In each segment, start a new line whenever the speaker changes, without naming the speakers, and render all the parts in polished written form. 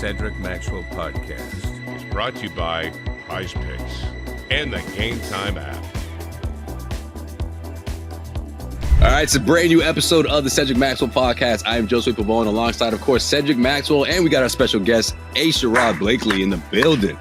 Cedric Maxwell podcast
is brought to you by Prize Picks and the Game Time app.
All right, it's a brand new episode of the Cedric Maxwell podcast. I am Josue Pavon alongside, of course, Cedric Maxwell, and we got our special guest, Sherrod Blakely, in the building.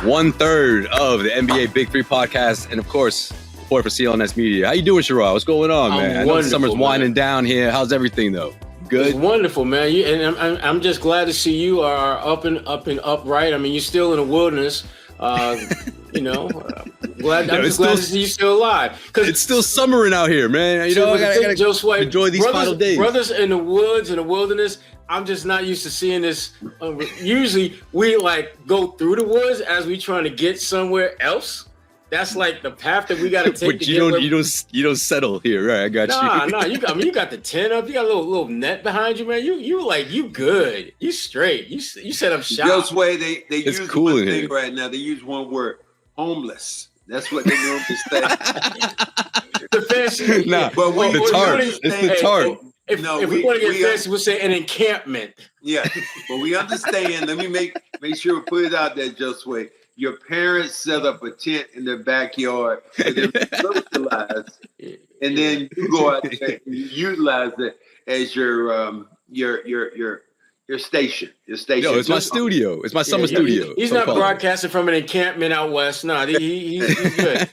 1/3 of the NBA Big Three podcast, and of course, support for CLNS Media. How you doing, Sherrod? What's going on, man? I know the summer's winding down here. How's everything, though? Good.
It's wonderful, man. I'm just glad to see you are up and upright. I mean, you're still in the wilderness. I'm just glad to see you still alive. Because
it's still summering out here, man. I gotta
Josue,
enjoy these final days.
Brothers in the woods, in the wilderness, I'm just not used to seeing this. Usually, we go through the woods as we trying to get somewhere else. That's like the path that we got to take.
But you don't settle here, right? I got you.
Nah. You got the tent up. You got a little net behind you, man. You good. You straight. You set up shop.
Josue, they
it's
use
cool
one thing right now. They use one word: homeless. That's what they normally say.
The fancy.
Nah,
but
the tarp. It's the tarp.
If we want to get fancy, we'll say an encampment.
Yeah, but we understand. Let me make sure we put it out there, Josue. Your parents set up a tent in their backyard for them to socialize, and then you go out there and utilize it as your station. Your station.
No, it's my studio. It's my summer studio.
He's not broadcasting from an encampment out west. No, he's good.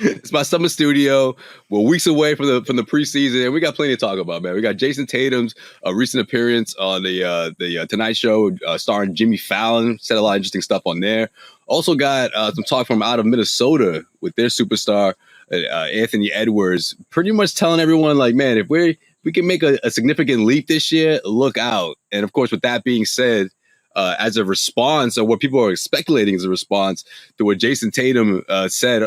It's my summer studio. We're weeks away from the preseason, and we got plenty to talk about, man. We got Jason Tatum's recent appearance on the Tonight Show, starring Jimmy Fallon. Said a lot of interesting stuff on there. Also got some talk from out of Minnesota with their superstar Anthony Edwards, pretty much telling everyone, like, man, if we can make a significant leap this year, look out. And of course, with that being said, as a response, or what people are speculating as a response to what Jason Tatum said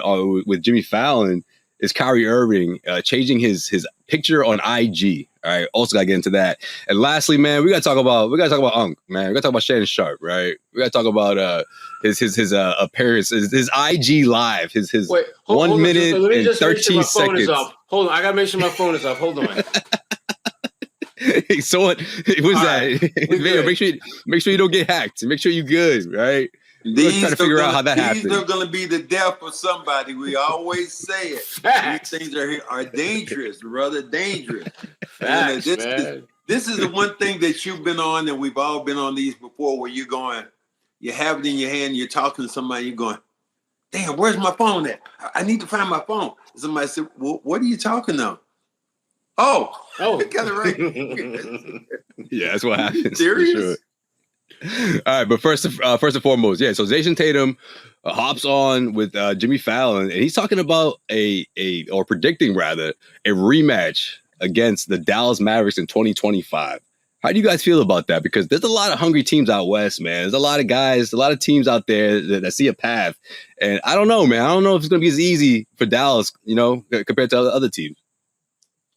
with Jimmy Fallon, is Kyrie Irving changing his picture on IG. All right, also gotta get into that. And lastly, man, we gotta talk about Unc, man. We gotta talk about Shannon Sharpe, right? We gotta talk about his appearance, his IG live, his 1 minute and 13 seconds.
Hold on, I gotta make sure my phone is off. Hold on.
So what was that? Make sure you don't get hacked. Make sure you're good, right? We're trying to figure out how that happened.
These are going to be the death of somebody. We always say it.
Facts.
These things are dangerous, rather dangerous.
Facts,
this is the one thing that you've been on, and we've all been on these before, where you have it in your hand, you're talking to somebody, you're going, damn, where's my phone at? I need to find my phone. Somebody said, well, what are you talking of? Oh, you got it right.
Yeah, that's what happens.
Serious?
For sure. All right, but first and foremost, yeah. So Jason Tatum hops on with Jimmy Fallon, and he's talking about or predicting rather a rematch against the Dallas Mavericks in 2025. How do you guys feel about that? Because there's a lot of hungry teams out west, man. There's a lot of guys, a lot of teams out there that see a path, and I don't know, man. I don't know if it's going to be as easy for Dallas, compared to other teams.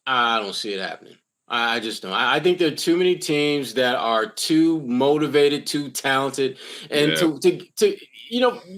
I don't see it happening. I just don't. I think there are too many teams that are too motivated, too talented, and to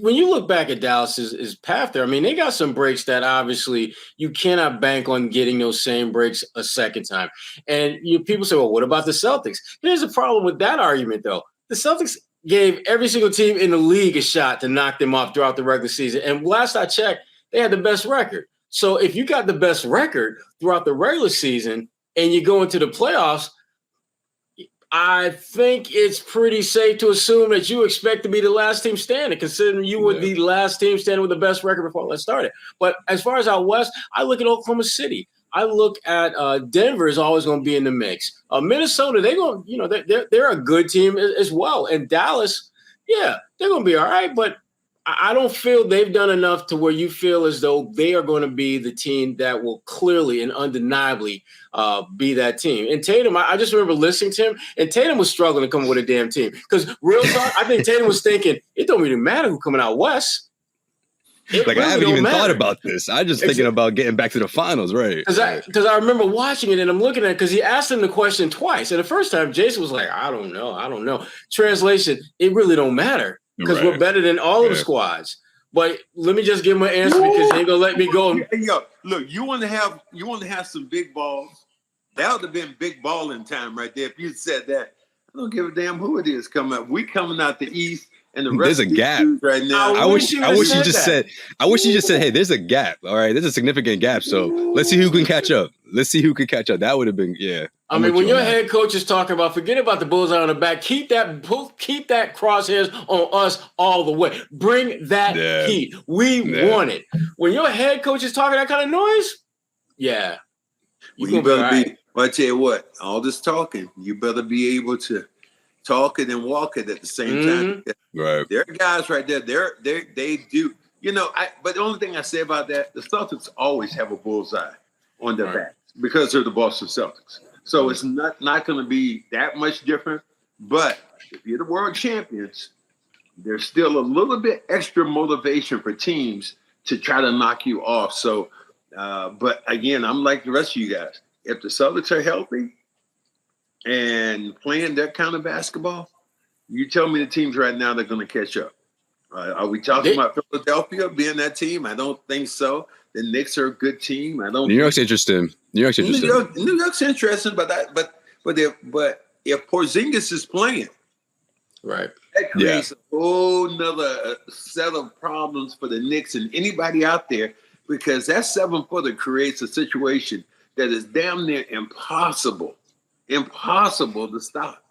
when you look back at Dallas's path there, I mean, they got some breaks that obviously you cannot bank on getting those same breaks a second time. And people say, well, what about the Celtics? Here's the problem with that argument, though. The Celtics gave every single team in the league a shot to knock them off throughout the regular season. And last I checked, they had the best record. So if you got the best record throughout the regular season and you go into the playoffs, I think it's pretty safe to assume that you expect to be the last team standing, considering you were the last team standing with the best record before let's start it. But as far as out west, I look at Oklahoma City. I look at Denver is always going to be in the mix. Minnesota, they're a good team as well. And Dallas, they're going to be all right, but I don't feel they've done enough to where you feel as though they are going to be the team that will clearly and undeniably be that team. And Tatum, I just remember listening to him, and Tatum was struggling to come up with a damn team. Because real talk, I think Tatum was thinking, it don't really matter who's coming out west.
I haven't even thought about this. I'm just thinking about getting back to the finals, right?
Because I remember watching it, and I'm looking at it because he asked him the question twice. And the first time, Jason was like, I don't know. Translation, it really don't matter. Because we're better than all of the squads. But let me just give him an answer because he ain't gonna let me go.
Yo, look, you want to have some big balls. That would have been big balling time right there if you said that. I don't give a damn who it is coming up. We coming out the East, and the
There's
rest
a
of these
gap
dudes right now.
I wish you just said, hey, there's a gap. All right, there's a significant gap. So let's see who can catch up. That would have been, yeah.
I mean, when your head coach is talking about, forget about the bullseye on the back, keep that crosshairs on us all the way. Bring that heat. We want it. When your head coach is talking that kind of noise, yeah.
You better be. Well, I tell you what, all this talking, you better be able to talk it and walk it at the same time.
Right.
There are guys right there. They do. But the only thing I say about that, the Celtics always have a bullseye on their back because they're the Boston Celtics. So it's not going to be that much different. But if you're the world champions, there's still a little bit extra motivation for teams to try to knock you off. So, but again, I'm like the rest of you guys. If the Celtics are healthy and playing that kind of basketball, you tell me the teams right now they're going to catch up. Are we talking about Philadelphia being that team? I don't think so. The Knicks are a good team.
New York's interesting. New York's
interesting, but if Porzingis is playing,
right,
that creates a whole nother set of problems for the Knicks and anybody out there, because that 7-footer creates a situation that is damn near impossible to stop.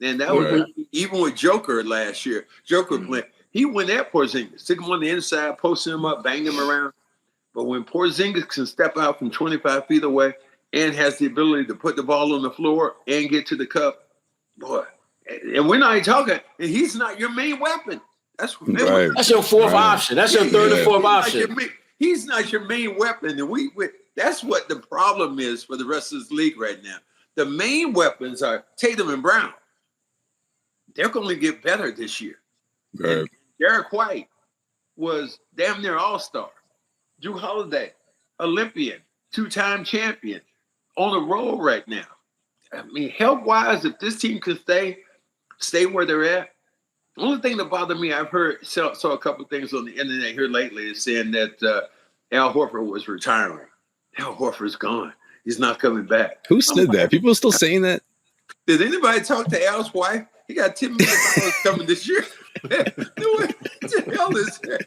And that was even with Joker last year. Joker playing, he went at Porzingis, took him on the inside, posted him up, banged him around. But when Porzingis can step out from 25 feet away and has the ability to put the ball on the floor and get to the cup, boy, and we're not even talking, and he's not your main weapon. That's
your fourth option. That's your third or fourth option.
He's not your main weapon. And that's what the problem is for the rest of this league right now. The main weapons are Tatum and Brown. They're going to get better this year.
Right.
Derek White was damn near all-star. Drew Holiday, Olympian, 2-time champion, on a roll right now. I mean, health-wise, if this team could stay where they're at, the only thing that bothered me, I've saw a couple of things on the internet here lately, is saying that Al Horford was retiring. Al Horford's gone. He's not coming back.
Who said that? People are still saying that?
Did anybody talk to Al's wife? He got $10 million coming this year. What the hell is that?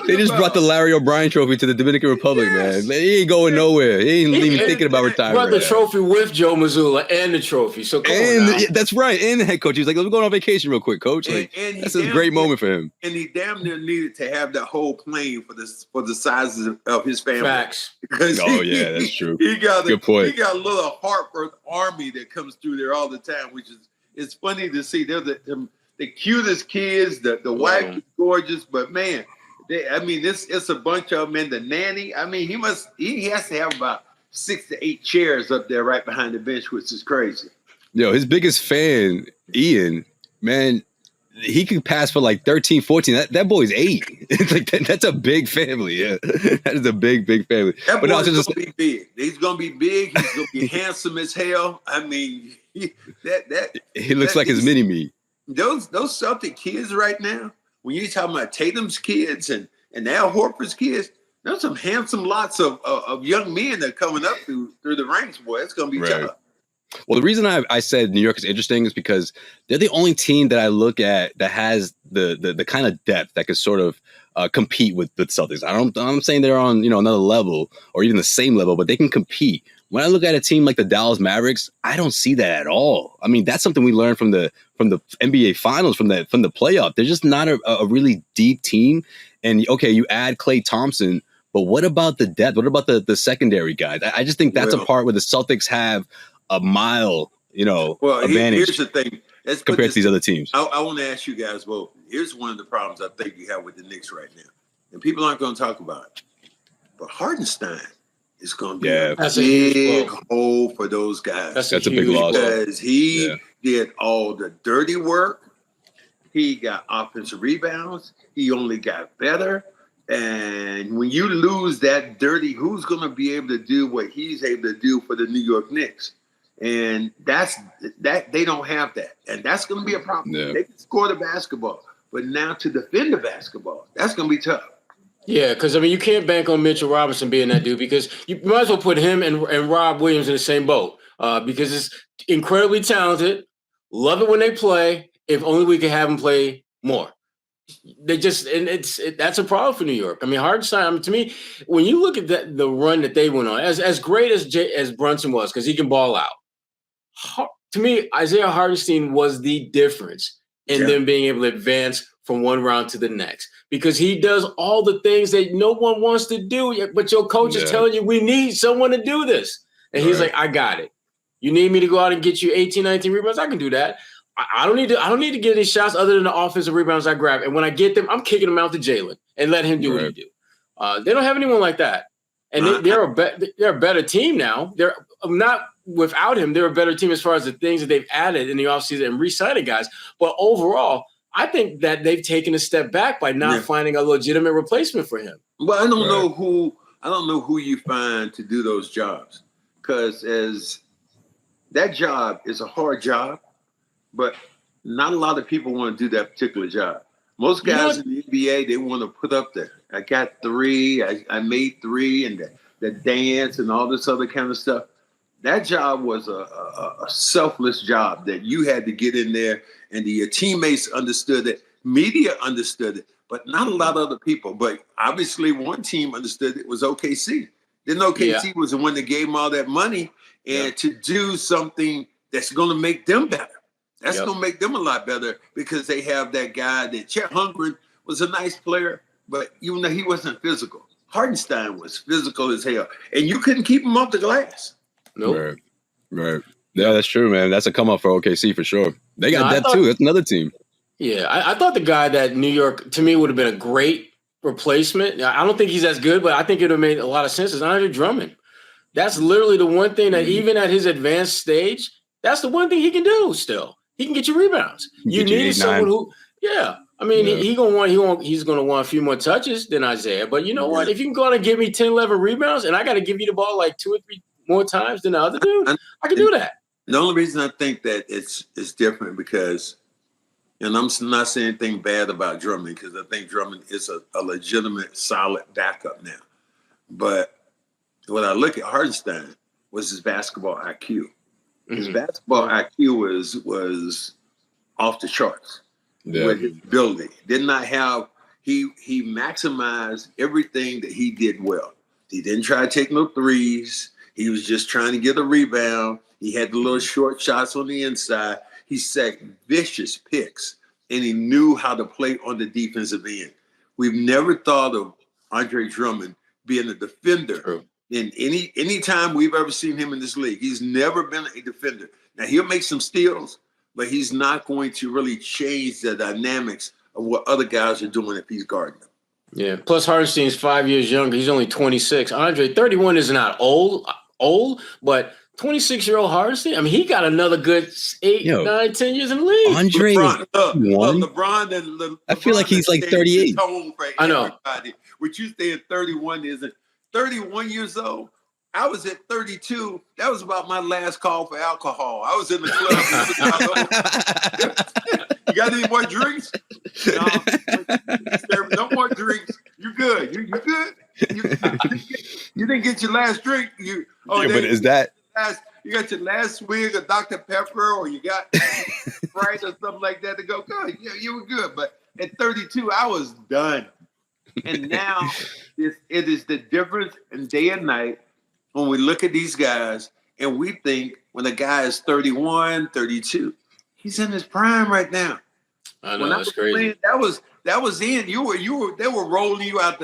They just brought the Larry O'Brien trophy to the Dominican Republic, man. He ain't going nowhere. He ain't even thinking about retiring.
Brought the trophy with Joe Mazzulla and the trophy. So
that's right. And the head coach, he's like, "Let's go on vacation real quick, coach." That's a great moment for him.
And he damn near needed to have that whole plane for the size of his family.
Facts.
Because
that's true.
Good point. He got a little Hartford army that comes through there all the time, which is it's funny to see. They're the cutest kids. The wife is gorgeous, but man, it's a bunch of them. And the nanny, he has to have about 6 to 8 chairs up there right behind the bench, which is crazy.
Yo, his biggest fan, Ian, man, he could pass for like 13, 14. That boy's 8. It's like that's a big family. Yeah, that is a big family.
That boy's going to be big. He's going to be big. He's going to be handsome as hell. I mean,
he looks like his mini-me.
Those Celtic kids right now, when you're talking about Tatum's kids and Al Horford's kids, there's some handsome lots of young men that are coming up through the ranks, boy. It's going to be tough.
Well, the reason I said New York is interesting is because they're the only team that I look at that has the kind of depth that could sort of compete with the Celtics. I'm saying they're on another level or even the same level, but they can compete. When I look at a team like the Dallas Mavericks, I don't see that at all. I mean, that's something we learned from the NBA Finals, from the playoff. They're just not a really deep team. And okay, you add Klay Thompson, but what about the depth? What about the secondary guys? I just think that's a part where the Celtics have a mile, advantage.
Here's the thing.
Compared to these other teams.
I want to ask you guys both. Here's one of the problems I think you have with the Knicks right now. And people aren't going to talk about it. But Hartenstein is going to be a big hole for those guys.
That's a big loss.
Because he did all the dirty work. He got offensive rebounds. He only got better. And when you lose that dirty, who's going to be able to do what he's able to do for the New York Knicks? And that they don't have that. And that's going to be a problem. Yeah. They can score the basketball. But now to defend the basketball, that's going to be tough.
Yeah, because, you can't bank on Mitchell Robinson being that dude, because you might as well put him and Rob Williams in the same boat because it's incredibly talented, Love it when they play. If only we could have them play more. They just that's a problem for New York. I mean, Hartenstein. I mean, to me, when you look at the run that they went on, as great as Brunson was, because he can ball out. To me, Isaiah Hartenstein was the difference in them being able to advance from one round to the next, because he does all the things that no one wants to do, but your coach is telling you we need someone to do this, and he's like, I got it. You need me to go out and get you 18, 19 rebounds? I can do that. I don't need to get any shots other than the offensive rebounds I grab. And when I get them, I'm kicking them out to Jalen and let him do what he do. They don't have anyone like that. And they're a better team now. They're not without him. They're a better team as far as the things that they've added in the offseason and re-signing guys. But overall, I think that they've taken a step back by not finding a legitimate replacement for him.
Well, I don't know who you find to do those jobs, because as that job is a hard job. But not a lot of people want to do that particular job. Most guys in the NBA, they want to put up there. I got 3, I made 3, and the dance and all this other kind of stuff. That job was a selfless job that you had to get in there, and your teammates understood it. Media understood it, but not a lot of other people. But obviously one team understood it was OKC. Then OKC was the one that gave them all that money and to do something that's going to make them better. That's going to make them a lot better, because they have that guy that Chet Holmgren was a nice player, but even though he wasn't physical, Hartenstein was physical as hell, and you couldn't keep him off the glass.
Nope. Right. Yeah, that's true, man. That's a come up for OKC for sure. They got too. That's another team.
Yeah, I thought the guy that New York, to me, would have been a great replacement. I don't think he's as good, but I think it would have made a lot of sense. Is Andre Drummond. That's literally the one thing that even at his advanced stage, that's the one thing he can do still. He can get you rebounds. You need someone who, I mean, he's going to want a few more touches than Isaiah. But you know what? If you can go out and give me 10, 11 rebounds, and I got to give you the ball like 2 or 3 more times than the other dude, I can do that.
The only reason I think that it's different because, and I'm not saying anything bad about Drummond, because I think Drummond is a legitimate, solid backup now. But when I look at Hartenstein, was his basketball IQ. His basketball IQ was off the charts with his ability. Did not have he maximized everything that he did well. He didn't try to take no threes. He was just trying to get a rebound. He had the little short shots on the inside. He set vicious picks, and he knew how to play on the defensive end. We've never thought of Andre Drummond being a defender. True. In any time we've ever seen him in this league. He's never been a defender. Now, he'll make some steals, but he's not going to really change the dynamics of what other guys are doing if he's guarding them.
Yeah, plus Hartenstein's 5 years younger. He's only 26. Andre, 31 is not old, but 26-year-old Hartenstein, I mean, he got another good 8, 9, 10 years in the league.
Andre
LeBron and
I feel like he's like 38.
I know.
What you saying 31 isn't. 31 years old. I was at 32. That was about my last call for alcohol. I was in the club. You got any more drinks? No more drinks. You good? You good? You didn't get your last drink.
But is that?
You got your last swig of Dr. Pepper, or you got Sprite or something like that to go good. Yeah, you were good. But at 32, I was done. And now it is the difference in day and night when we look at these guys and we think when a guy is 31, 32, he's in his prime right now.
I know, that's crazy.
Playing, that was in. They were rolling you out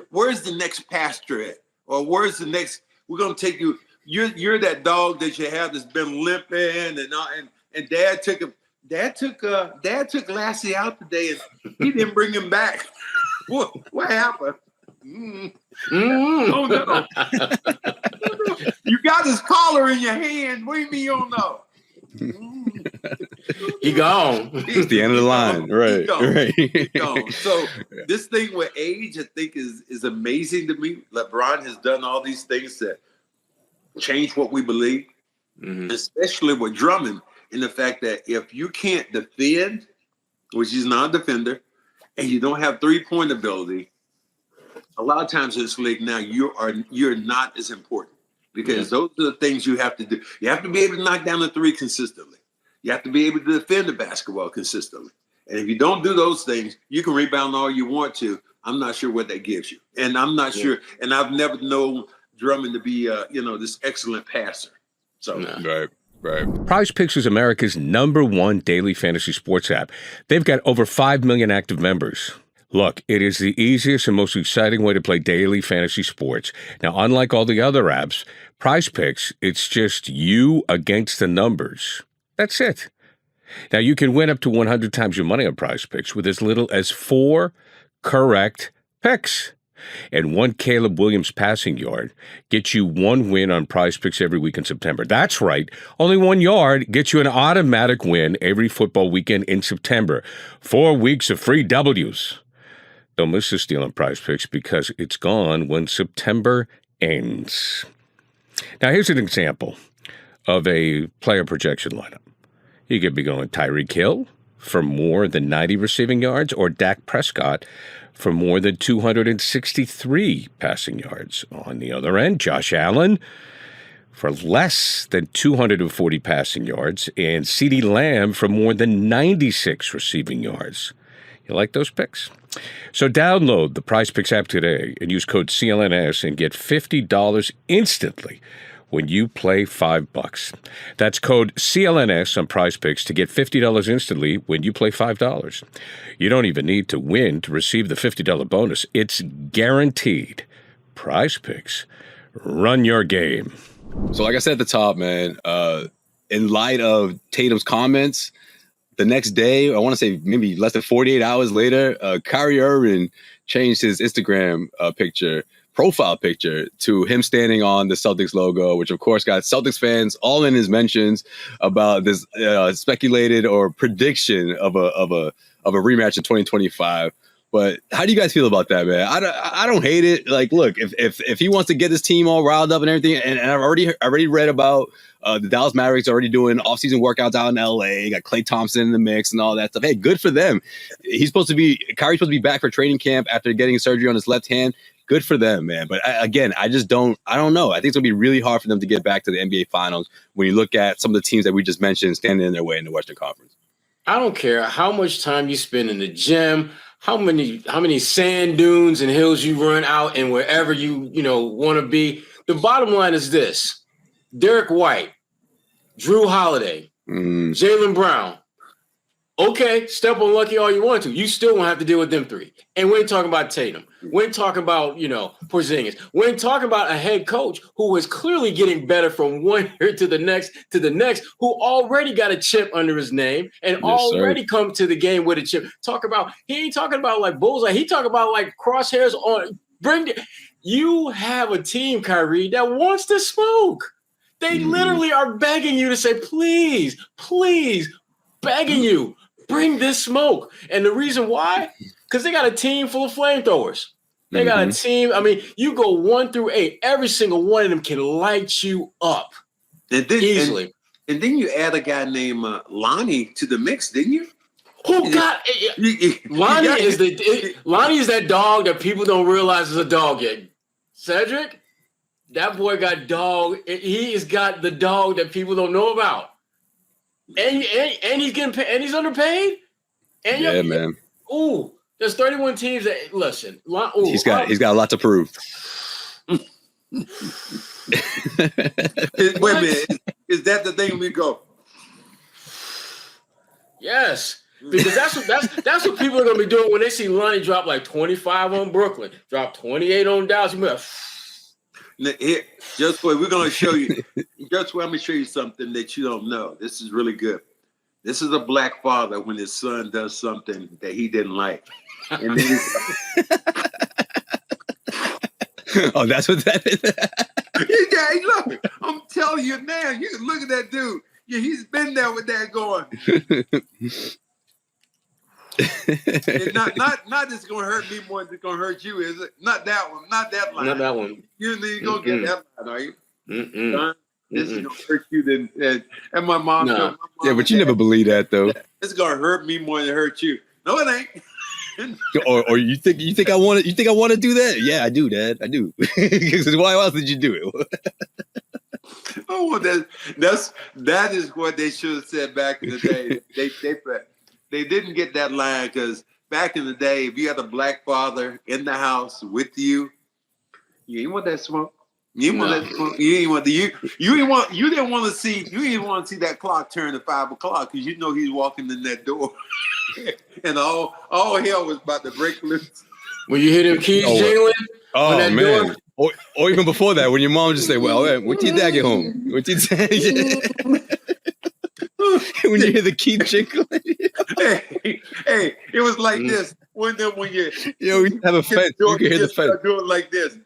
where's the next pasture at? Or where's the next, we're gonna take you. You're that dog that you have that's been limping and dad took Lassie out today and he didn't bring him back. What happened? Oh no! You got his collar in your hand. What do you mean you don't know?
He gone.
It's the end of the line, right?
He gone. So this thing with age, I think, is amazing to me. LeBron has done all these things that change what we believe, especially with Drummond, in the fact that if you can't defend, which he's not a defender, and you don't have three-point ability, a lot of times in this league now you're not as important, because those are the things you have to do. You have to be able to knock down the three consistently. You have to be able to defend the basketball consistently. And if you don't do those things, you can rebound all you want to. I'm not sure what that gives you. And I'm not sure. And I've never known Drummond to be, this excellent passer. So,
Right.
Prize Picks is America's #1 daily fantasy sports app. They've got over 5 million active members. Look, it is the easiest and most exciting way to play daily fantasy sports. Now, unlike all the other apps, Prize Picks, it's just you against the numbers. That's it. Now, you can win up to 100 times your money on Prize Picks with as little as 4 correct picks. And 1 Caleb Williams passing yard gets you 1 win on Prize Picks every week in September. That's right. Only 1 yard gets you an automatic win every football weekend in September. 4 weeks of free W's. Don't miss this deal on Prize Picks because it's gone when September ends. Now, here's an example of a player projection lineup. You could be going Tyreek Hill for more than 90 receiving yards or Dak Prescott for more than 263 passing yards. On the other end, Josh Allen for less than 240 passing yards and CeeDee Lamb for more than 96 receiving yards. You like those picks? So download the Prize Picks app today and use code CLNS and get $50 instantly when you play $5. That's code CLNS on Prize Picks to get $50 instantly when you play $5. You don't even need to win to receive the $50 bonus. It's guaranteed. Prize Picks. Run your game.
So like I said at the top, man, in light of Tatum's comments, the next day, I want to say maybe less than 48 hours later, Kyrie Irving changed his Instagram profile picture to him standing on the Celtics logo, which of course got Celtics fans all in his mentions about this speculated or prediction of a rematch in 2025. But how do you guys feel about that, man? I don't hate it. Like, look, if he wants to get his team all riled up and everything, and I've already read about the Dallas Mavericks already doing offseason workouts out in LA, got Klay Thompson in the mix and all that stuff. Hey, good for them. Kyrie's supposed to be back for training camp after getting surgery on his left hand. Good for them, man. But I don't know. I think it's going to be really hard for them to get back to the NBA Finals when you look at some of the teams that we just mentioned standing in their way in the Western Conference.
I don't care how much time you spend in the gym, how many sand dunes and hills you run out and wherever you want to be. The bottom line is this: Derek White, Drew Holiday, Jaylen Brown. Okay, step on Lucky all you want to. You still won't have to deal with them 3. And we ain't talking about Tatum. We ain't talking about, Porzingis. We ain't talking about a head coach who is clearly getting better from one year to the next, who already got a chip under his name and already come to the game with a chip. He ain't talking about like bullseye. He talking about like crosshairs on. You have a team, Kyrie, that wants to smoke. They literally are begging you to say, please, begging you. Bring this smoke. And the reason why? Because they got a team full of flamethrowers. They got a team. I mean, you go 1 through 8. Every single one of them can light you up easily.
And then you add a guy named Lonnie to the mix, didn't you?
Oh, God. Lonnie is that dog that people don't realize is a dog yet. Cedric, that boy got dog. He has got the dog that people don't know about. And he's getting paid, and he's underpaid. And
man.
Ooh, there's 31 teams that listen.
He's got a lot to prove.
Wait a minute, is that the thing we go?
Yes, because that's what people are gonna be doing when they see Lonnie drop like 25 on Brooklyn, drop 28 on Dallas.
Here, Josue, we're going to show you. Josue, I'm going to show you something that you don't know. This is really good. This is a black father when his son does something that he didn't like. And then
oh, that's what that is.
Hey, look, I'm telling you now. You can look at that dude. Yeah, he's been there with that going. Not it's gonna hurt me more than it's gonna hurt you, is it? Not that one, not that line.
Not that one.
You gonna get that line, are you? Son, this is gonna hurt you than and my mom.
No.
My mom
Yeah, but you never believe that though.
It's gonna hurt me more than it hurt you. No, it ain't.
or you think I want to do that? Yeah, I do, Dad. I do. Because why else did you do it?
Oh That is what they should have said back in the day. They didn't get that line because back in the day, if you had a black father in the house with you, you didn't want that smoke. You didn't want that smoke. You didn't want you didn't want to see that clock turn to 5 o'clock because you know he's walking in that door, and all hell was about to break loose.
When you hear them keys jingling,
oh
that
man.
door.
Or even before that, when your mom just say, "Well, when did your dad get home? When did your dad?" When you hear the key jingling,
hey, it was like this. When you
have a fence, you can hear the fence.
Do it like this.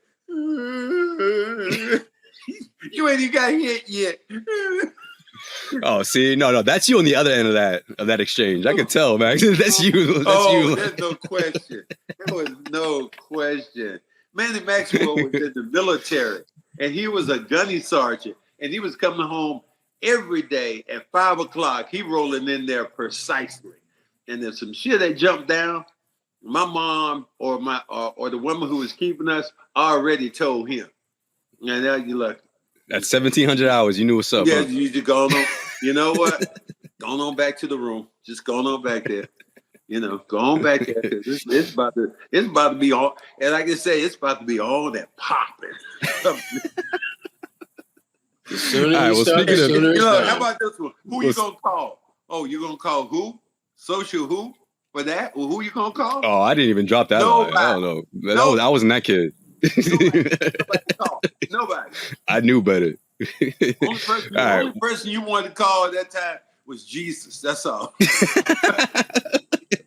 You ain't even got hit yet.
Oh, see, no, that's you on the other end of that exchange. I can tell, man. That's you. You.
There's no question. There was no question. Manny Maxwell was in the military, and he was a gunny sergeant, and he was coming home every day at 5 o'clock. He rolling in there precisely, and there's some shit that jumped down. My mom or the woman who was keeping us already told him, and now you look.
That's 1,700 hours. You knew what's up.
Yeah,
huh?
you just going on. You know what? Going on back to the room. Just going on back there. Go on back there. It's about to be all. And like I say, it's about to be all that popping.
As soon as
how about this one? Who you gonna call? Oh, you gonna call who? Social who? For that? Well, who you gonna call?
Oh, I didn't even drop that line. I don't know. I wasn't that kid.
Nobody.
I knew better.
Only person you wanted to call at that time was Jesus. That's all.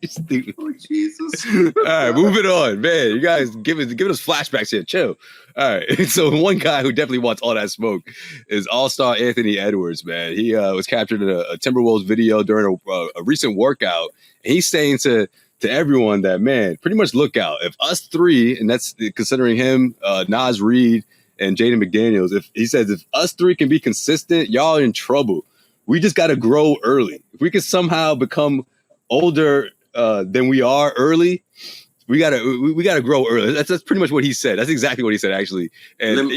Stupid.
Oh, Jesus.
All right, moving on, man. You guys giving us flashbacks here. Chill. All right. So one guy who definitely wants all that smoke is All-Star Anthony Edwards, man. He was captured in a Timberwolves video during a recent workout. And he's saying to everyone that, man, pretty much look out. If us three, and that's considering him, Nas Reed, and Jaden McDaniels, if us three can be consistent, y'all are in trouble. We just got to grow early. If we can somehow become older than we are early, we gotta grow early. That's pretty much what he said. That's exactly what he said, actually. And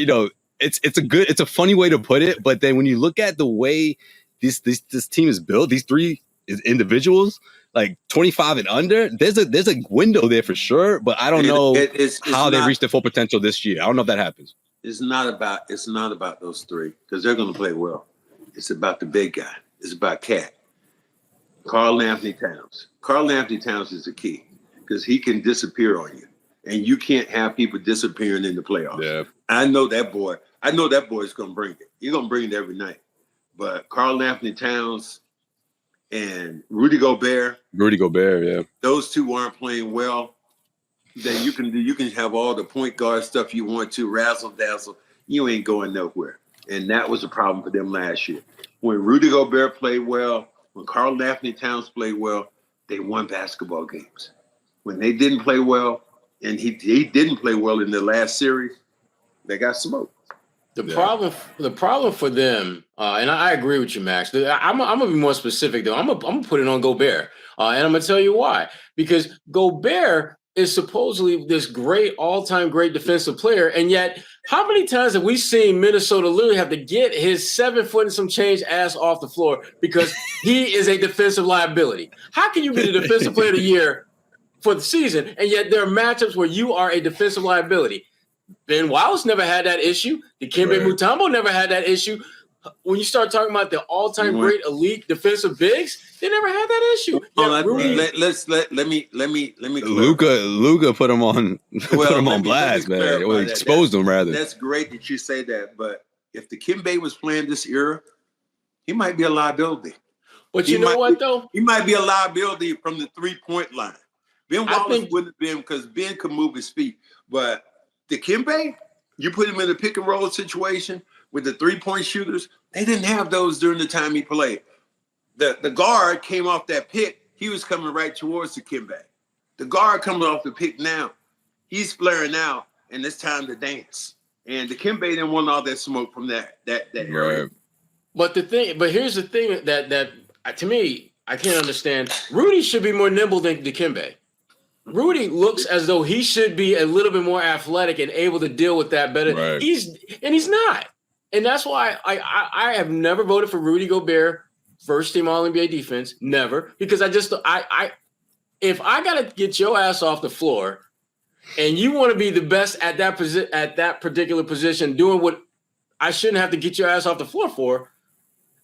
it's a funny way to put it, but then when you look at the way this team is built, these three individuals, like 25 and under, there's a window there for sure, but I don't know how they reach their full potential this year. I don't know if that happens.
It's not about those three because they're going to play well. It's about the big guy. It's about Cat. Karl Anthony Towns. Karl Anthony Towns is the key because he can disappear on you, and you can't have people disappearing in the playoffs.
Yeah,
I know that boy. I know that boy is going to bring it. He's going to bring it every night. But Karl Anthony Towns and Rudy Gobert,
yeah,
those two aren't playing well. Then you can have all the point guard stuff you want to, razzle dazzle. You ain't going nowhere. And that was a problem for them last year. When Rudy Gobert played well, when Karl Anthony Towns played well, they won basketball games. When they didn't play well, and he didn't play well in the last series, they got smoked.
The problem for them, and I agree with you, Max. I'm gonna be more specific though. I'm gonna put it on Gobert, and I'm gonna tell you why. Because Gobert is supposedly this great, all-time great defensive player, and yet how many times have we seen Minnesota literally have to get his 7 foot and some change ass off the floor because he is a defensive liability? How can you be the defensive player of the year for the season, and yet there are matchups where you are a defensive liability? Ben Wallace never had that issue. Dikembe Mutombo never had that issue. When you start talking about the all-time great elite defensive bigs, they never had that issue.
Let me.
Luka put him on blast, man. Or exposed him rather.
That's great that you say that, but if Dikembe was playing this era, he might be a liability.
But you know what though?
He might be a liability from the 3-point line. Ben Wallace wouldn't have been because Ben could move his feet, but Dikembe, you put him in a pick and roll situation with the 3-point shooters. They didn't have those during the time he played. The guard came off that pick. He was coming right towards Dikembe. The guard coming off the pick now. He's flaring out, and it's time to dance. And Dikembe didn't want all that smoke from that area.
But here's the thing that to me, I can't understand. Rudy should be more nimble than Dikembe. Rudy looks as though he should be a little bit more athletic and able to deal with that better.
Right.
He's not. And that's why I have never voted for Rudy Gobert first team All NBA defense, never, because if I gotta get your ass off the floor, and you want to be the best at that particular position, doing what I shouldn't have to get your ass off the floor for,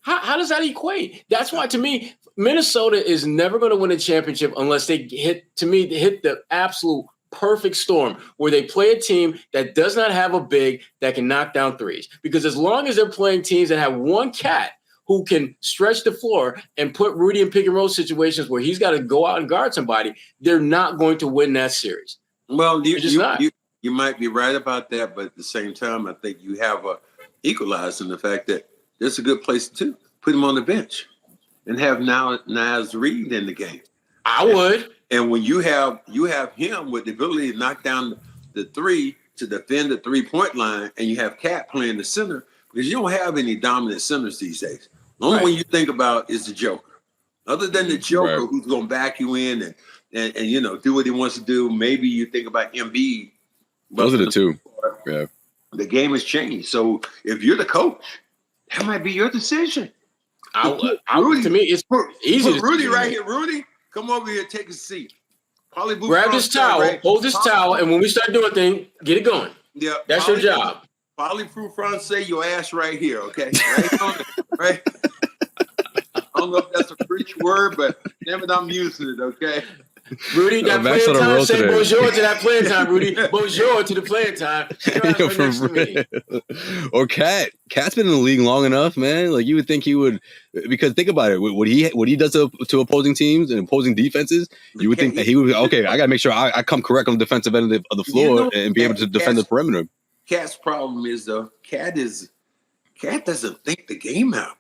how does that equate? That's why, to me, Minnesota is never going to win a championship unless they hit the absolute perfect storm where they play a team that does not have a big that can knock down threes. Because as long as they're playing teams that have one cat who can stretch the floor and put Rudy in pick and roll situations where he's got to go out and guard somebody, they're not going to win that series.
Well, you might be right about that, but at the same time, I think you have equalized in the fact that it's a good place to put him on the bench and have Naz Reid in the game.
I would.
And when you have him with the ability to knock down the three to defend the 3-point line, and you have Cat playing the center, because you don't have any dominant centers these days. The only one you think about is the Joker. Other than the Joker, who's going to back you in and do what he wants to do. Maybe you think about Embiid.
Those are the two. Yeah.
The game has changed. So if you're the coach, that might be your decision.
To me, it's easy.
Put Rudy right here. Rudy, come over here, take a seat.
Grab this towel, hold this towel, and when we start doing things, get it going.
Yeah,
that's your job.
Polyproof Francais, your ass right here, okay? Right? I don't know if that's a French word, but damn it, I'm using it, okay?
Rudy, that playing time, say bonjour to that playing time, Rudy. Bonjour to the playing time.
Or Cat. Cat's been in the league long enough, man. Like, you would think he would, because think about it. What he does to opposing teams and opposing defenses, you would think that he would, okay, I got to make sure I come correct on the defensive end of the floor and be able to defend the perimeter.
Cat's problem is, though, Cat doesn't think the game out.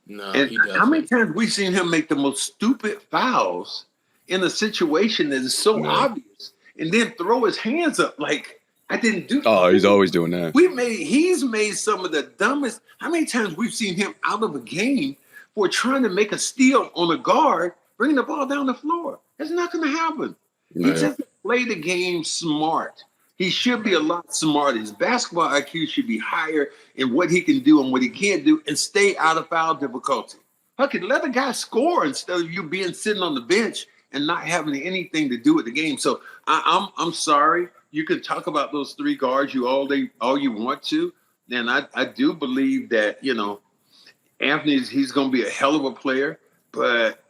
No,
and
he doesn't.
How many times we've seen him make the most stupid fouls in a situation that is so obvious, and then throw his hands up like, I didn't do that.
Oh, he's always doing that.
He's made some of the dumbest. How many times we've seen him out of a game for trying to make a steal on a guard, bringing the ball down the floor? That's not going to happen. He doesn't play the game smart. He should be a lot smarter. His basketball IQ should be higher in what he can do and what he can't do, and stay out of foul difficulty. Okay, let the guy score instead of you being sitting on the bench and not having anything to do with the game. So I'm sorry. You can talk about those three guards all you want to. And I do believe that, Anthony's, he's going to be a hell of a player, but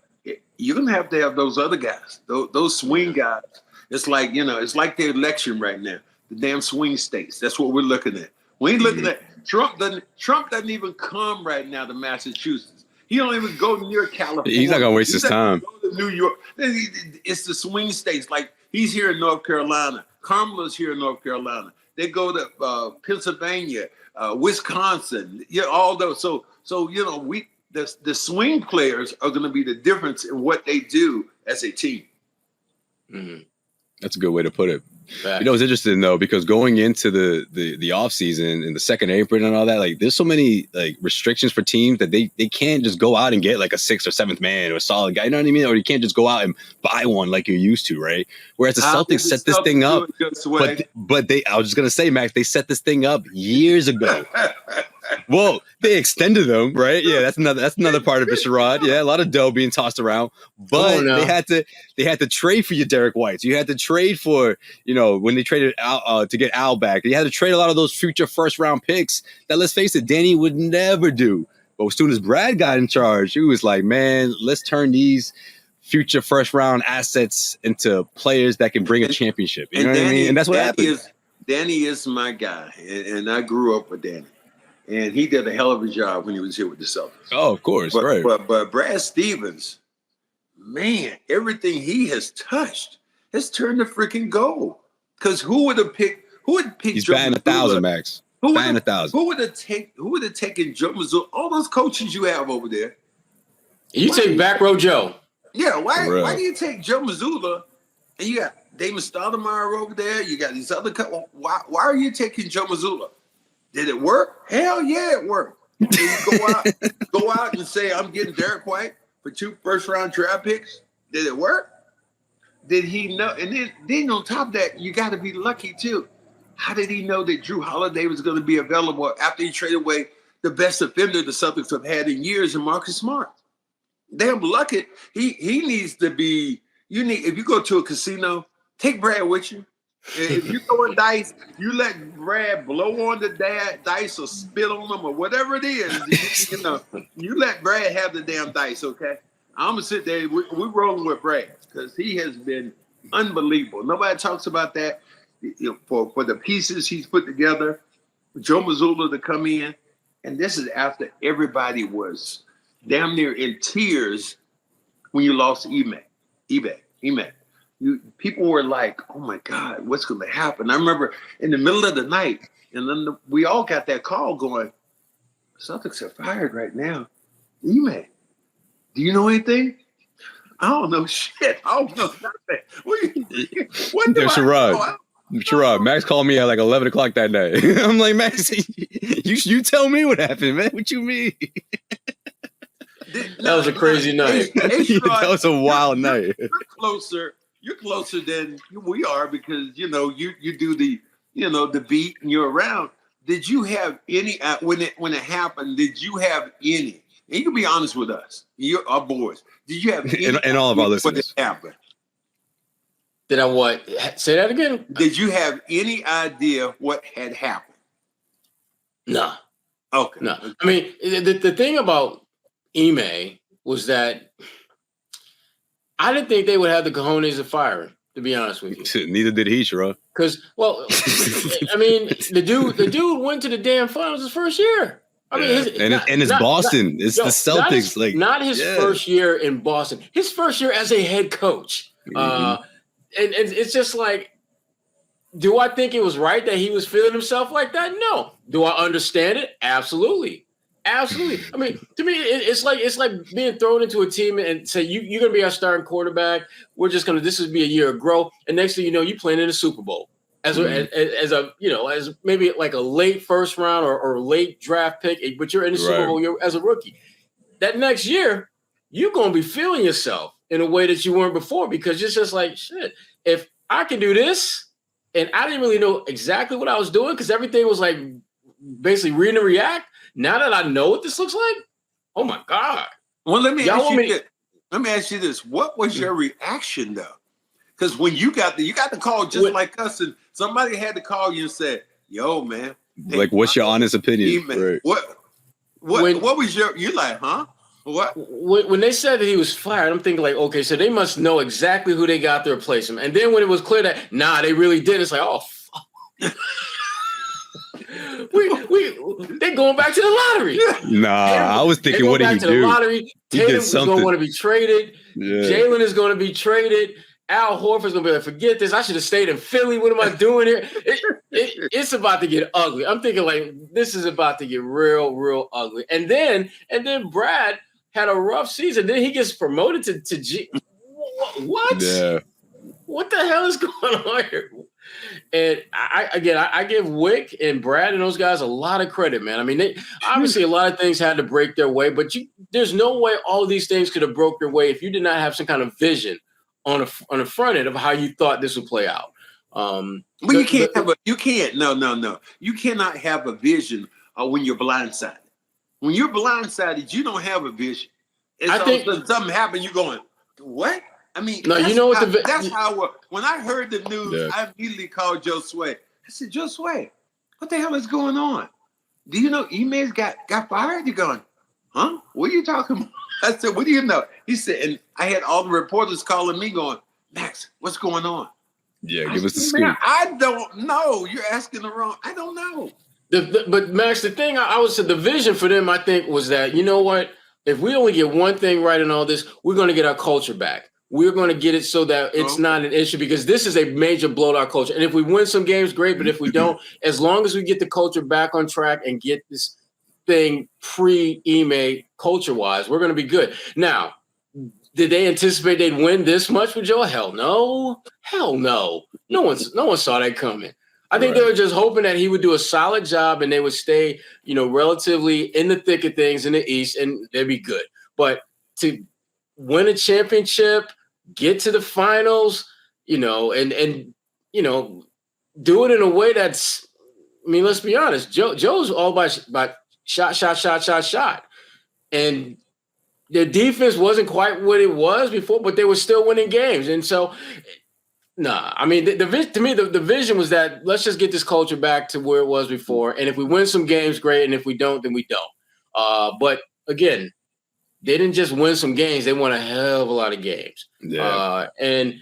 you're going to have those other guys, those swing guys. It's like, it's like the election right now, the damn swing states. That's what we're looking at. We ain't looking at Trump doesn't even come right now to Massachusetts. He don't even go near California.
He's not going to waste his time.
Go to New York. It's the swing states. Like, he's here in North Carolina. Kamala's here in North Carolina. They go to Pennsylvania, Wisconsin, all those. So the swing players are going to be the difference in what they do as a team.
Mm-hmm.
That's a good way to put it. It's interesting though, because going into the off season and the second apron and all that, like, there's so many like restrictions for teams that they can't just go out and get like a 6th or 7th man or a solid guy. You know what I mean? Or you can't just go out and buy one like you're used to, right? Whereas the Celtics set this thing up, but I was just gonna say, Max, they set this thing up years ago. Well, they extended them, right? Yeah, that's another part of it, Sherrod. Yeah, a lot of dough being tossed around, but they had to trade for your Derek Whites. You had to trade for, when they traded Al to get Al back. You had to trade a lot of those future first round picks that, let's face it, Danny would never do. But as soon as Brad got in charge, he was like, man, let's turn these future first round assets into players that can bring a championship. You know what I mean? And that's what happened.
Danny is my guy, and I grew up with Danny. And he did a hell of a job when he was here with the Celtics.
Oh, of course, right.
But Brad Stevens, man, everything he has touched has turned to freaking gold. Because who would have picked?
He's batting 1,000, Max. Batting 1,000.
Who would have taken Joe Mazzulla? All those coaches you have over there.
You take back row Joe.
Yeah, why do you take Joe Mazzulla? And you got Damon Stoudemire over there. You got these other coaches. Why are you taking Joe Mazzulla? Did it work? Hell yeah, it worked. And you go out and say, I'm getting Derek White for 2 first-round draft picks. Did it work? Did he know? And then on top of that, you got to be lucky too. How did he know that Drew Holiday was going to be available after he traded away the best defender the Celtics have had in years in Marcus Smart. Damn lucky. He needs to be. If you go to a casino, take Brad with you. If you throwing dice, you let Brad blow on the dice or spit on them or whatever it is. You let Brad have the damn dice, okay? I'm gonna sit there. We're rolling with Brad because he has been unbelievable. Nobody talks about that. For the pieces he's put together, Joe Mazzulla to come in, and this is after everybody was damn near in tears when you lost eBay. People were like, "Oh my God, what's going to happen?" I remember in the middle of the night, and then we all got that call going, "Celtics are fired right now." Ime, do you know anything? I don't know shit. I don't know nothing. What do I know?
Sherrod, Max called me at like 11 o'clock that night. I'm like, Max, you tell me what happened, man. What you mean?
That was a crazy night.
That was a wild night.
You're closer than we are because you do the beat and you're around. Did you have any when it happened? Did you have any? And you can be honest with us, our boys. Did you have any
and all of our listeners?
What happened?
Did I what? Say that again?
Did you have any idea what had happened?
No.
Okay.
No. I mean, the thing about Ime was that I didn't think they would have the cojones to fire him, to be honest with you.
Neither did he, Sherrod.
Because, I mean, the dude went to the damn finals his first year. I mean,
it's Boston. It's the Celtics.
Not his first year in Boston. His first year as a head coach. Mm-hmm. And it's just like, do I think it was right that he was feeling himself like that? No. Do I understand it? Absolutely. Absolutely. I mean, to me, it's like being thrown into a team and say, you're going to be our starting quarterback. We're just going to, this would be a year of growth. And next thing you know, you're playing in a Super Bowl as maybe like a late first round or late draft pick, but you're in the Super Bowl as a rookie. That next year, you're going to be feeling yourself in a way that you weren't before because it's just like, shit, if I can do this, and I didn't really know exactly what I was doing because everything was like basically read and react. Now that I know what this looks like, oh my God.
Well, let me ask you this. What was your reaction though? Because when you got the call just like us, and somebody had to call you and say, yo, man.
Like, what's your honest opinion?
Right. What was you're like, huh? What?
When they said that he was fired, I'm thinking like, okay, so they must know exactly who they got to replace him. And then when it was clear that, they really did, it's like, oh, fuck. They're going back to the lottery.
I was thinking, what did he do?
Lottery. Tatum is going to want to be traded. Yeah. Jalen is going to be traded. Al Horford's going to be like, forget this. I should have stayed in Philly. What am I doing here? It's about to get ugly. I'm thinking like, this is about to get real, real ugly. And then Brad had a rough season. Then he gets promoted to G. What? Yeah. What the hell is going on here? And I give Wick and Brad and those guys a lot of credit, man. I mean, they obviously a lot of things had to break their way, but there's no way all of these things could have broke their way if you did not have some kind of vision on the front end of how you thought this would play out.
But you cannot have a vision when you're blindsided. When you're blindsided, you don't have a vision. I think something happened. You're going, what? I mean,
no, you know what?
That's how. When I heard the news, I immediately called Josue. I said, Josue, what the hell is going on? Do you know Ime's got fired? You're going, huh? What are you talking about? I said, what do you know? He said, and I had all the reporters calling me, going, Max, what's going on?
Yeah, give us the scoop.
I don't know. You're asking the wrong. I don't know.
But Max, the thing I would say, the vision for them, I think, was that, you know what? If we only get one thing right in all this, we're going to get our culture back. We're going to get it so that it's not an issue because this is a major blow to our culture. And if we win some games, great. But if we don't, as long as we get the culture back on track and get this thing pre-Ime culture-wise, we're going to be good. Now, did they anticipate they'd win this much with Joe? Hell no. Hell no. No one saw that coming. I think they were just hoping that he would do a solid job and they would stay, relatively in the thick of things in the East and they'd be good. But to win a championship, get to the finals, and do it in a way that's, I mean, let's be honest. Joe's all about shot. And their defense wasn't quite what it was before, but they were still winning games. And so, I mean, to me, the vision was that let's just get this culture back to where it was before. And if we win some games, great. And if we don't, then we don't. But again, they didn't just win some games; they won a hell of a lot of games.
Yeah.
And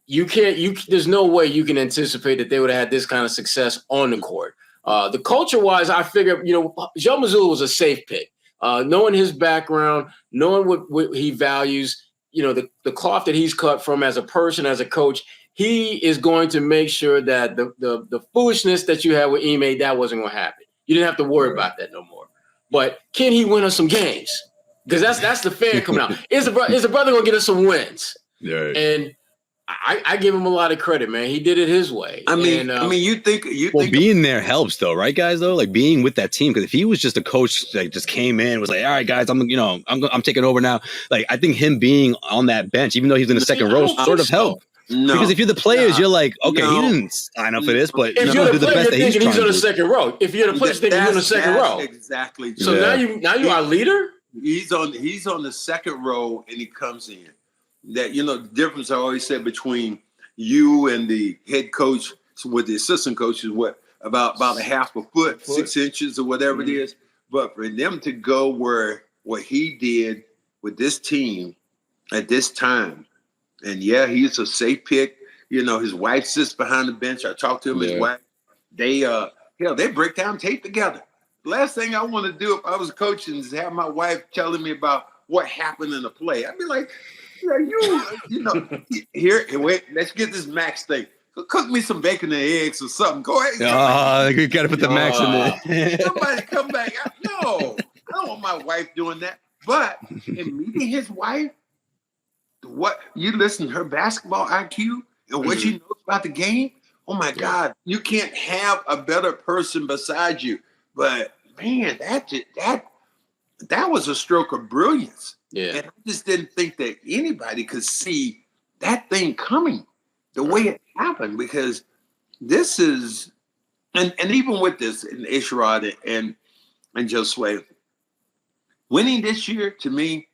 there's no way you can anticipate that they would have had this kind of success on the court. The culture-wise, I figured, Joe Mazzulla was a safe pick. Knowing his background, knowing what he values, the cloth that he's cut from as a person, as a coach, he is going to make sure that the foolishness that you had with Ime, that wasn't going to happen. You didn't have to worry about that no more. But can he win us some games? Because that's the fan coming out. Is the brother going to get us some wins?
Yeah.
And I give him a lot of credit, man. He did it his way.
I mean, you think
being there helps though, right, guys? Though, like being with that team, because if he was just a coach that just came in, was like, all right, guys, I'm taking over now. Like, I think him being on that bench, even though he's in the second row, sort of helped.
No,
because if you're the players, you're like, okay, he didn't sign up for this, but
if you're the player, you're thinking he's on the second row. If you're the player, thinking he's on the second row.
Exactly.
So now you are a leader.
He's on the second row, and he comes in. That the difference I always said between you and the head coach with the assistant coach is what about a half a foot, 6 inches or whatever it is. But for them to go what he did with this team at this time, and he's a safe pick. His wife sits behind the bench. I talked to him. His wife. They break down tape together. Last thing I want to do if I was coaching is have my wife telling me about what happened in the play. I'd be like, here, wait, let's get this Max thing. Cook me some bacon and eggs or something. Go ahead.
You got to put the Max in there.
Somebody come back. No, I don't want my wife doing that. But in meeting his wife, what you listen to her basketball IQ and what she knows about the game. Oh my God, you can't have a better person beside you. But man, that was a stroke of brilliance.
Yeah.
And I just didn't think that anybody could see that thing coming the way it happened, because this is, and even with this, and Sherrod and Josue, winning this year, to me,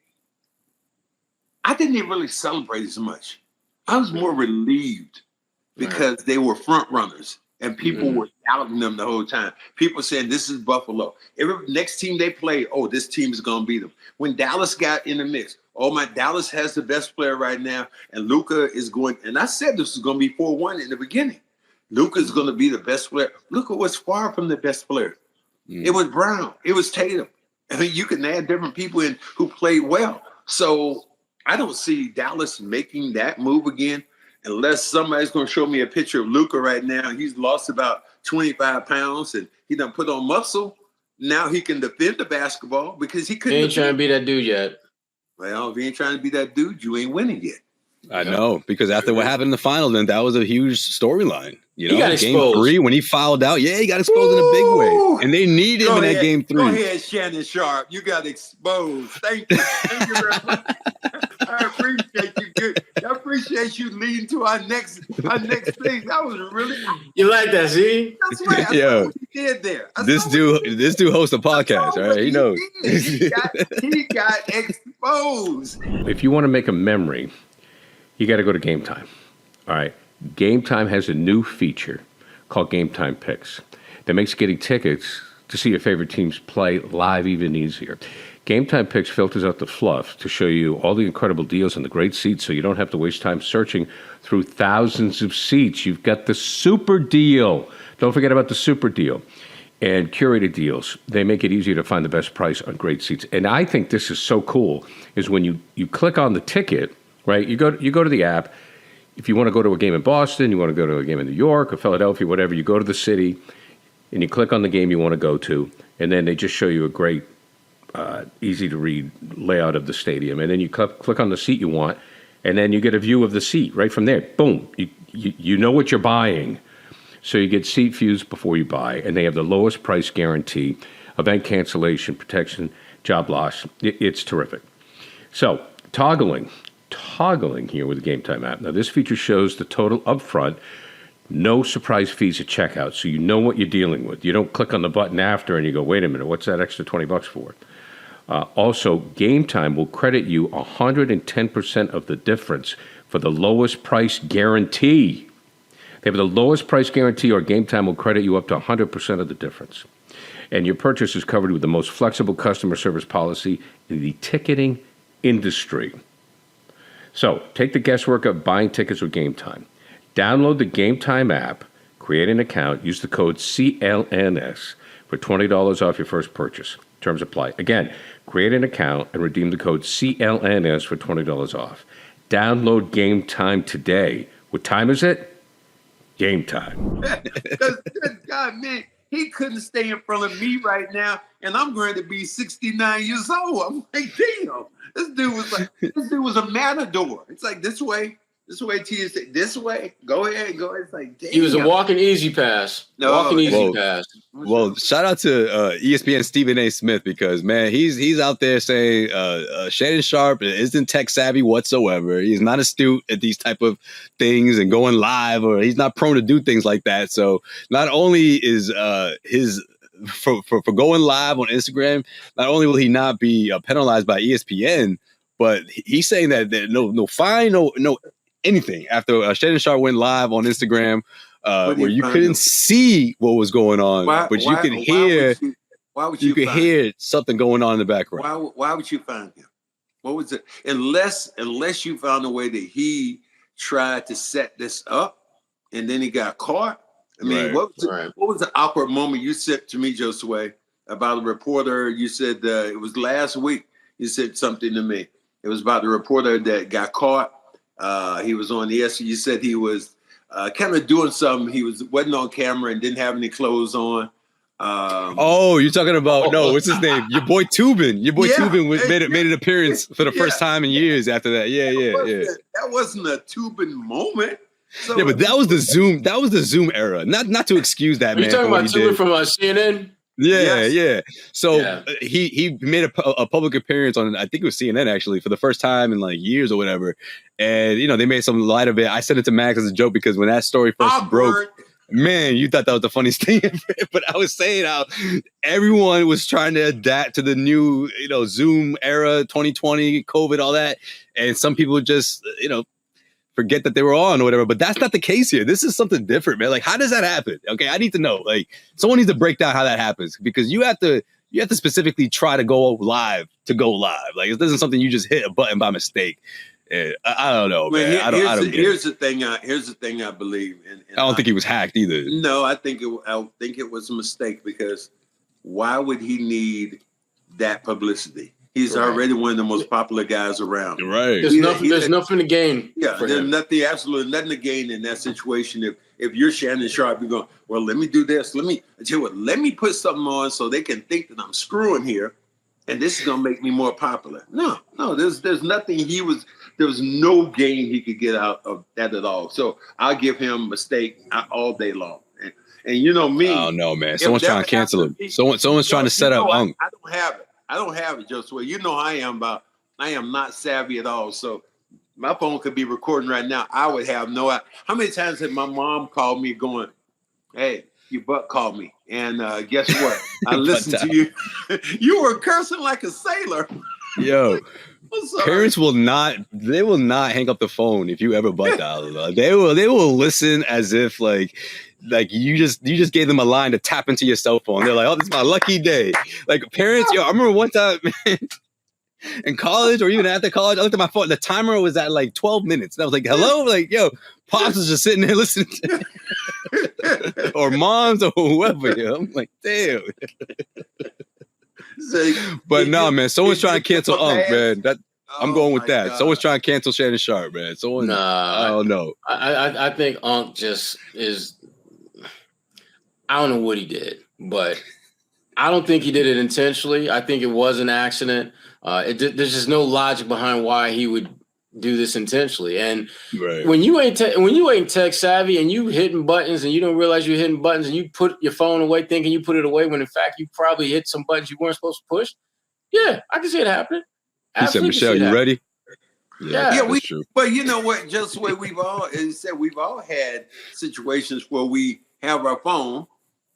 I didn't even really celebrate as much. I was more relieved because they were front runners. And people were doubting them the whole time. People saying, this is Buffalo. Every next team they play, this team is going to beat them. When Dallas got in the mix, Dallas has the best player right now. And Luka is going, and I said this was going to be 4-1 in the beginning. Luka is going to be the best player. Luka was far from the best player. It was Brown. It was Tatum. I mean, you can add different people in who played well. So I don't see Dallas making that move again. Unless somebody's going to show me a picture of Luka right now. He's lost about 25 pounds and he done put on muscle. Now he can defend the basketball because he couldn't.
He ain't trying to be that dude yet.
Well, if he ain't trying to be that dude, you ain't winning yet.
I know, because after what happened in the final, then that was a huge storyline.
He got exposed.
Game 3, when he fouled out, he got exposed in a big way. And they need him in that game 3.
Go ahead, Shannon Sharpe. You got exposed. Thank you. Thank you very much. I appreciate you. Good. I appreciate you leading to our next thing. That was really.
You like that, see?
That's right. I saw what you did there.
This dude hosts a podcast, right? He knows.
He got exposed.
If you want to make a memory, you got to go to Game Time. All right. Game Time has a new feature called Game Time Picks that makes getting tickets to see your favorite teams play live even easier. Game Time Picks filters out the fluff to show you all the incredible deals and the great seats so you don't have to waste time searching through thousands of seats. You've got the super deal. Don't forget about the super deal. And curated deals. They make it easier to find the best price on great seats. And I think this is so cool is when you click on the ticket, right? You go to the app. If you want to go to a game in Boston, you want to go to a game in New York or Philadelphia, whatever, you go to the city and you click on the game you want to go to, and then they just show you a great, easy-to-read layout of the stadium. And then you click on the seat you want, and then you get a view of the seat right from there. Boom. You know what you're buying. So you get seat views before you buy, and they have the lowest price guarantee, event cancellation, protection, job loss. It's terrific. So toggling here with the Game Time app. Now, this feature shows the total upfront No surprise fees at checkout, so you know what you're dealing with. You don't click on the button after and you go, wait a minute, what's that extra $20 for? Also, Game Time will credit you 110% of the difference for the lowest price guarantee. They have the lowest price guarantee, or Game Time will credit you up to 100% of the difference. And your purchase is covered with the most flexible customer service policy in the ticketing industry. So, take the guesswork of buying tickets with Game Time. Download the Game Time app, create an account, use the code CLNS for $20 off your first purchase. Terms apply. Again, create an account and redeem the code CLNS for $20 off. Download Game Time today. What time is it? Game time.
Good God, man. He couldn't stay in front of me right now, and I'm going to be 69 years old. I'm like, damn. This dude was a matador. It's like, this way, Tia said, this way, go ahead. It's like, damn.
He was a walking easy pass. Pass.
Well, shout out to ESPN Stephen A. Smith, because, man, he's out there saying Shannon Sharpe isn't tech savvy whatsoever. He's not astute at these type of things and going live, or he's not prone to do things like that. So not only is his for going live on Instagram, not only will he not be penalized by ESPN, but he's saying that no fine, no anything after Shannon Sharpe went live on Instagram, where you couldn't see what was going on, but you could hear.
Why would
you could hear something going on in the background?
Why would you find him? What was it? Unless you found a way that he tried to set this up and then he got caught. I mean, what was the awkward moment you said to me, Josue, about a reporter? You said it was last week. You said something to me. It was about the reporter that got caught. He was on the SC. You said he was kind of doing something. He wasn't on camera and didn't have any clothes on.
You're talking about what's his name? Your boy Tubin. Tubin made an appearance for the first time in years after that. Yeah.
That wasn't a Tubin moment. So,
yeah, but that was the Zoom. That was the Zoom era. Not to excuse that man.
You're talking about Tubin from CNN.
Yeah. So he made a public appearance on, I think it was CNN actually, for the first time in like years or whatever. And they made some light of it. I sent it to Max as a joke because when that story first broke, man, you thought that was the funniest thing ever. But I was saying how everyone was trying to adapt to the new, Zoom era, 2020, COVID, all that. And some people just, forget that they were on or whatever, but that's not the case here. This is something different, man. Like, how does that happen? Okay, I need to know. Like, someone needs to break down how that happens, because you have to specifically try to go live. Like, it isn't something you just hit a button by mistake. I don't know, man. I don't
here's the thing I believe, and
I don't think he was hacked either.
No, I think it was a mistake, because why would he need that publicity? He's already one of the most popular guys around.
Right.
There's nothing to gain.
Yeah, there's absolutely nothing to gain in that situation. If you're Shannon Sharpe, you're going, well, let me do this. Let me put something on so they can think that I'm screwing here, and this is going to make me more popular. No, there's nothing there was no gain he could get out of that at all. So I'll give him mistake all day long. And you know me.
Oh no, man. Someone's trying to cancel him. Someone's trying to set up Unk.
I don't have it, Josue. You know I am not savvy at all. So my phone could be recording right now. I would have no idea. How many times had my mom called me going, hey, your butt called me. And guess what? I listened to you. You were cursing like a sailor.
Yo, parents will not hang up the phone if you ever butt dial. They will listen as if like you just gave them a line to tap into your cell phone. They're like, oh, this is my lucky day. Like, parents, I remember one time, man, in college or even after college, I looked at my phone. The timer was at like 12 minutes. And I was like, hello? Like, yo, Pops is just sitting there listening to or moms or whoever. Yo. I'm like, damn. But no, man, someone's trying to cancel Unk, man. I'm going with that. God. Someone's trying to cancel Shannon Sharpe, man. I don't know.
I think Unk just is. I don't know what he did, but I don't think he did it intentionally. I think it was an accident. There's just no logic behind why he would do this intentionally. And when you ain't tech savvy and you hitting buttons and you don't realize you're hitting buttons and you put your phone away thinking you put it away when in fact you probably hit some buttons you weren't supposed to push. Yeah, I can see it happening.
He said, Michelle, you ready? Yeah,
that's true. But you know what? Just the way we've all had situations where we have our phone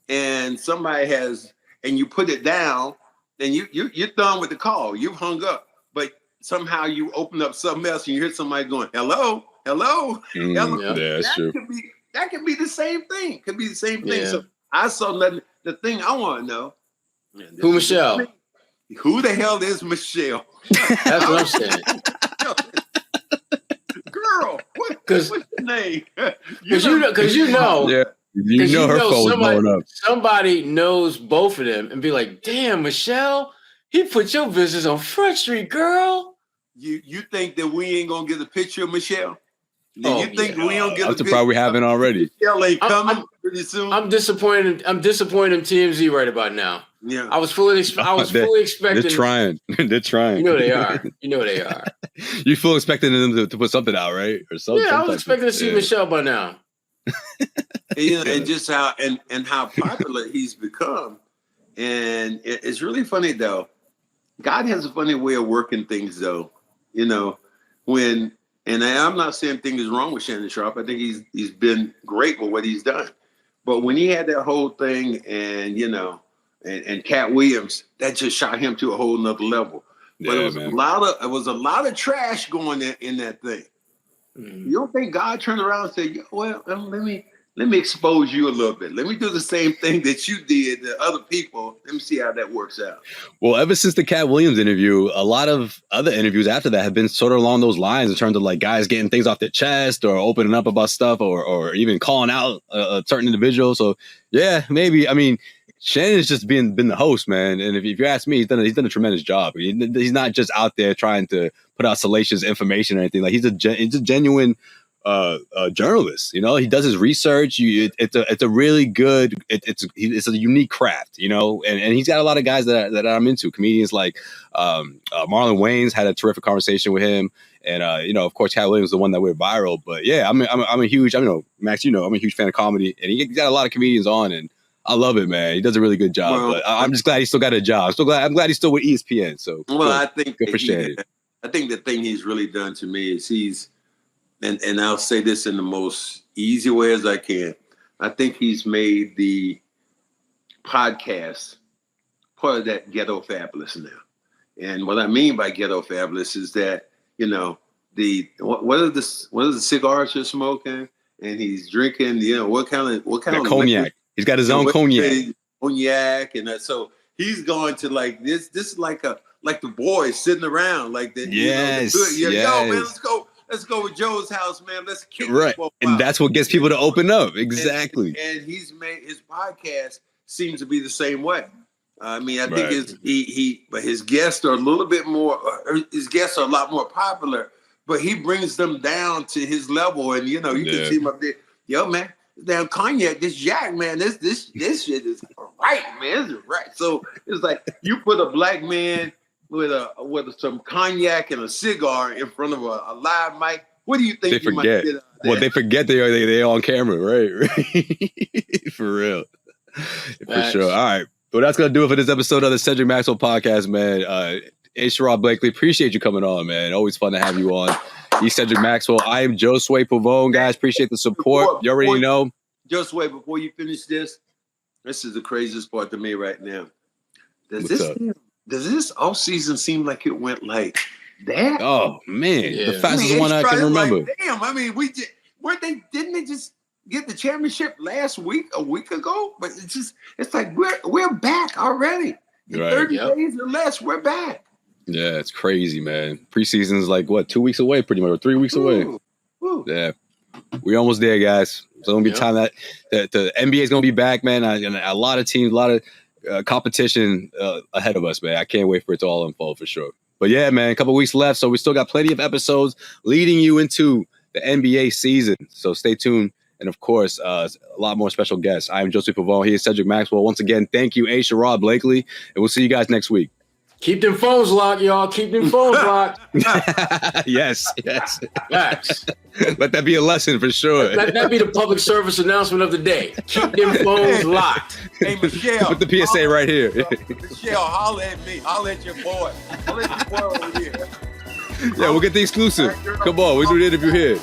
and somebody has, and you put it down, and you're done with the call. You've hung up, but somehow you open up something else and you hear somebody going, "Hello, hello, hello."
Yeah, that's true.
That could be the same thing. Could be the same thing.
Yeah.
So I saw nothing. The thing I want to know,
Who Michelle?
Who the hell is Michelle?
That's what I'm saying.
Girl, what's your name?
Because you know,
Yeah. You know her phone was blowing up.
Somebody knows both of them and be like, "Damn, Michelle, he put your business on Front Street, girl."
You think that we ain't gonna get a picture of Michelle?
Oh,
You think we don't get
I'm
a picture?
surprised we haven't already.
Michelle ain't coming pretty soon.
I'm disappointed. I'm disappointed in TMZ right about now.
Yeah,
I was fully expecting.
They're trying. They're trying.
You know they are.
You fully expecting them to put something out, right? Or something.
Yeah, I was expecting to see Michelle by now.
and just how popular he's become, and it's really funny though. God has a funny way of working things, though. You know, and I'm not saying things wrong with Shannon Sharpe. I think he's been great with what he's done. But when he had that whole thing, and and Cat Williams, that just shot him to a whole nother level. But it was a lot of trash going in that thing. Mm-hmm. You don't think God turned around and said, "Well, let me expose you a little bit. Let me do the same thing that you did to other people. Let me see how that works out."
Well, ever since the Cat Williams interview, a lot of other interviews after that have been sort of along those lines in terms of like guys getting things off their chest or opening up about stuff or even calling out a certain individual. So yeah, maybe. I mean, Shannon's just been the host, man. And if you ask me, he's done a tremendous job. He's not just out there trying to put out salacious information or anything. Like he's a genuine journalist. He does his research. It's a really good. It's a unique craft. And he's got a lot of guys that I'm into. Comedians like Marlon Wayans had a terrific conversation with him, and of course Cat Williams was the one that went viral. But yeah, I'm a huge. Max, I'm a huge fan of comedy, and he got a lot of comedians on, and I love it, man. He does a really good job. Well, but I'm just glad he still got a job. I'm glad he's still with ESPN. So
I think
good for Shannon.
I think the thing he's really done to me is he's. And I'll say this in the most easy way as I can. I think he's made the podcast part of that ghetto fabulous now. And what I mean by ghetto fabulous is that, what are the cigars you're smoking? And he's drinking, what kind of
cognac.
Liquor?
He's got his own cognac.
Cognac, and so he's going to like this. This is like the boys sitting around like that.
Yes.
Yo, man, let's go with Joe's house, man. Let's kick
right. And that's what gets people to open up. Exactly.
And he's made his podcast seems to be the same way. I mean, I think but his guests are a little bit more. His guests are a lot more popular, but he brings them down to his level, and you can see him up there. Yo, man, damn cognac, this Jack, man, this shit is right, man. This is right. So it's like you put a black man with some cognac and a cigar in front of a live mic. What do you think
they forget? Might get out there? Well, they forget they're on camera, right? For real. For sure. All right. Well, that's going to do it for this episode of the Cedric Maxwell podcast, man. Sherrod Blakely, appreciate you coming on, man. Always fun to have you on. He's Cedric Maxwell. I am Josue Pavon, guys. Appreciate the support. You already know.
Josue, before you finish this is the craziest part to me right now. Does this off season seem like it went like that?
Oh man, the fastest one I can remember.
Like, damn, I mean, didn't they just get the championship a week ago? But it's like we're back already. In 30 days or less, we're back.
Yeah, it's crazy, man. Preseason's like 2 weeks away, pretty much, or 3 weeks away.
Ooh.
Yeah, we're almost there, guys. So it's gonna be time that the NBA is gonna be back, man. And a lot of teams, a lot of competition ahead of us, man. I can't wait for it to all unfold for sure. But yeah, man, a couple weeks left, so we still got plenty of episodes leading you into the NBA season. So stay tuned, and of course, a lot more special guests. I am Josue Pavon. He is Cedric Maxwell. Once again, thank you, Sherrod Blakely, and we'll see you guys next week.
Keep them phones locked, y'all. Keep them phones locked.
Yes. Facts. Let that be a lesson for sure.
Let that be the public service announcement of the day. Keep them phones locked.
Hey, Michelle.
Put the PSA right here.
Michelle, holler at me. Holler at your boy. Holler at your boy over here.
Yeah, we'll get the exclusive. Come on, we'll do the interview here.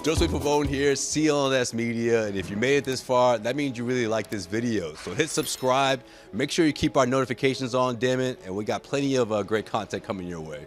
Josue Pavon here, CLNS Media, and if you made it this far, that means you really like this video. So hit subscribe, make sure you keep our notifications on, damn it, and we got plenty of great content coming your way.